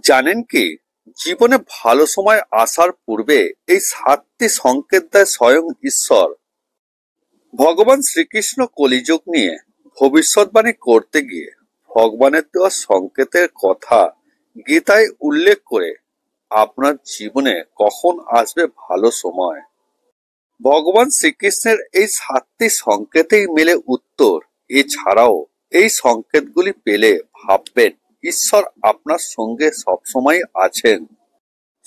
জানেন কি, জীবনে ভালো সময় আসার পূর্বে এই 7টি সংকেত দেয় স্বয়ং ঈশ্বর। ভগবান শ্রীকৃষ্ণ কলিযুগ নিয়ে ভবিষ্যৎবাণী করতে গিয়ে ভগবানের দেওয়া সংকেতের কথা গীতায় উল্লেখ করে আপনার জীবনে কখন আসবে ভালো সময়। ভগবান শ্রীকৃষ্ণের এই 7টি সংকেতেই মেলে উত্তর। এছাড়াও এই সংকেতগুলি পেলে ভাববেন ঈশ্বর আপনার সঙ্গে সবসময় আছেন।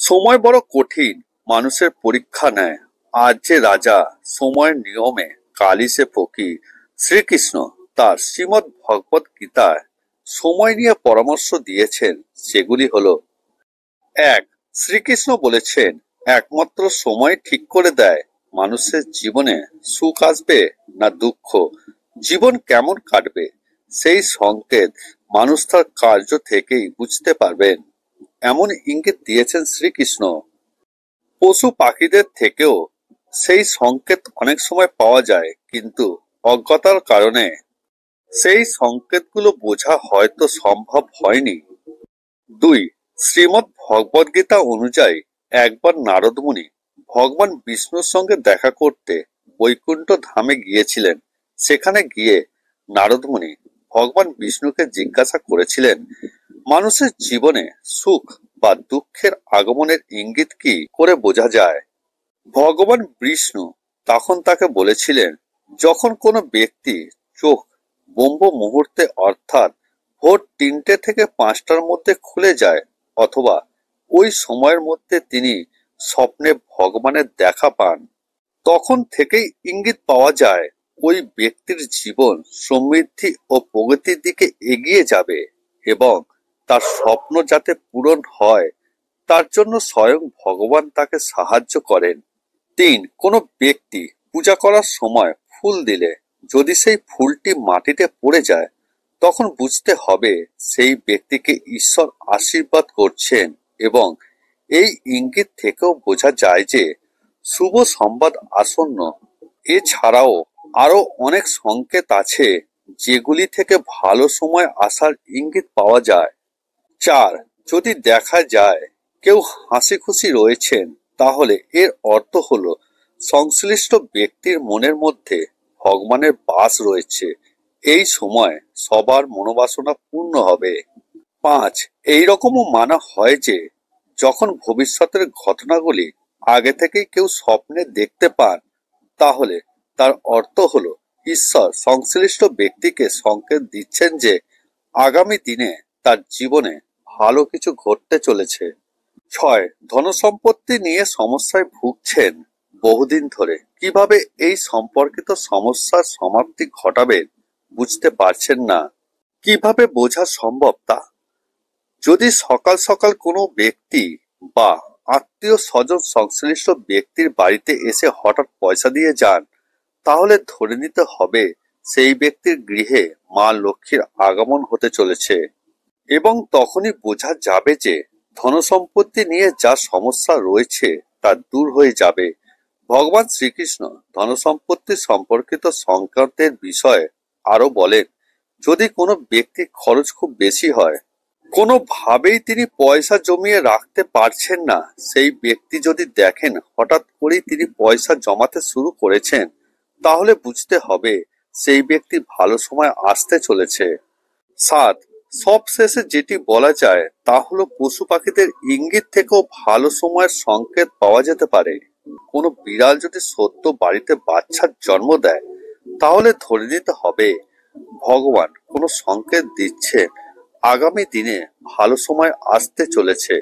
সময় বড় কঠিন, মানুষের পরীক্ষা নেয়। আজ যে রাজা সময়ের নিয়মে, কালই সে ফকির। শ্রীকৃষ্ণ তার শ্রীমদ্ ভগবত গীতায় সময় নিয়ে পরামর্শ দিয়েছেন। সেগুলি হলো: 1, শ্রীকৃষ্ণ বলেছেন একমাত্র সময় ঠিক করে দেয় মানুষের জীবনে সুখ আসবে না দুঃখ, জীবন কেমন কাটবে। সেই সংকেত মানুষ তার কার্য থেকেই বুঝতে পারবেন, এমন ইঙ্গিত দিয়েছেন শ্রীকৃষ্ণ। পশু পাখিদের থেকেও সেই সংকেত অনেক সময় পাওয়া যায়, কিন্তু অজ্ঞতার কারণে সেই সংকেতগুলো বোঝা হয়তো সম্ভব হয়নি। 2, শ্রীমদ্ ভগবদ গীতা অনুযায়ী একবার নারদ মুনি ভগবান বিষ্ণুর সঙ্গে দেখা করতে বৈকুণ্ঠ ধামে গিয়েছিলেন। সেখানে গিয়ে নারদ মুনি ভগবান বিষ্ণুকে জিজ্ঞাসা করেছিলেন, মানুষের জীবনে সুখ বা দুঃখের আগমনের ইঙ্গিত কি করে বোঝা যায়। ভগবান বিষ্ণু তখন তাকে বলেছিলেন, যখন কোনো ব্যক্তি চোখ ব্রহ্ম মুহূর্তে অর্থাৎ ভোর 3টে থেকে 5টার মধ্যে খুলে যায়, অথবা ওই সময়ের মধ্যে তিনি স্বপ্নে ভগবানের দেখা পান, তখন থেকেই ইঙ্গিত পাওয়া যায় ওই ব্যক্তির জীবন সমৃদ্ধি ও প্রগতির দিকে এগিয়ে যাবে এবং তার স্বপ্ন যাতে পূরণ হয় তার জন্য স্বয়ং ভগবান তাকে সাহায্য করেন। 3, কোনো ব্যক্তি পূজা করার সময় ফুল দিলে যদি সেই ফুলটি মাটিতে পড়ে যায়, তখন বুঝতে হবে সেই ব্যক্তিকে ঈশ্বর আশীর্বাদ করছেন, এবং এই ইঙ্গিত থেকেও বোঝা যায় যে শুভ সংবাদ আসন্ন। এছাড়াও আরো অনেক সংকেত আছে যেগুলি থেকে ভালো সময় আসার ইঙ্গিত পাওয়া যায়। 4, যদি দেখা যায় কেউ হাসি খুশি রয়েছেন, তাহলে এর অর্থ হলো সংশ্লিষ্ট ব্যক্তির মনের মধ্যে ভগবানের বাস রয়েছে। এই সময় সবার মনোবাসনা পূর্ণ হবে। 5, এইরকমও মানা হয় যে যখন ভবিষ্যতের ঘটনাগুলি আগে থেকেই কেউ স্বপ্নে দেখতে পান, তাহলে তার অর্থ হলো ঈশ্বর সংশ্লিষ্ট ব্যক্তিকে সংকেত দিচ্ছেন যে আগামী দিনে তার জীবনে ভালো কিছু ঘটতে চলেছে। 6, ধনসম্পত্তি নিয়ে সমস্যায় ভুগছেন বহুদিন ধরে, কিভাবে এই সম্পর্কিত সমস্যার সমাপ্তি ঘটাবেন বুঝতে পারছেন না, কিভাবে বোঝা সম্ভব তা? যদি সকাল সকাল কোনো ব্যক্তি বা আত্মীয় স্বজন সংশ্লিষ্ট ব্যক্তির বাড়িতে এসে হঠাৎ পয়সা দিয়ে যান, তাহলে ধরে নিতে হবে সেই ব্যক্তির গৃহে মা লক্ষ্মীর আগমন হতে চলেছে, এবং তখনই বোঝা যাবে যে ধনসম্পত্তি নিয়ে যা সমস্যা রয়েছে তা দূর হয়ে যাবে। ভগবান শ্রীকৃষ্ণ ধনসম্পত্তি সম্পর্কিত সংকেতের বিষয়ে আরো বলেন, যদি কোনো ব্যক্তির খরচ খুব বেশি হয়, কোনোভাবেই তিনি পয়সা জমিয়ে রাখতে পারছেন না, সেই ব্যক্তি যদি দেখেন হঠাৎ করেই তিনি পয়সা জমাতে শুরু করেছেন, তাহলে বুঝতে হবে সেই ব্যক্তি ভালো সময় আসতে চলেছে। 7, সব শেষে যেটি বলা যায় তা হলো পশু পাখিদের ইঙ্গিত থেকেও ভালো সময়ের সংকেত পাওয়া যেতে পারে। কোনো বিড়াল যদি সদ্য বাড়িতে বাচ্চার জন্ম দেয়, তাহলে ধরে নিতে হবে ভগবান কোনো সংকেত দিচ্ছেন আগামী দিনে ভালো সময় আসতে চলেছে।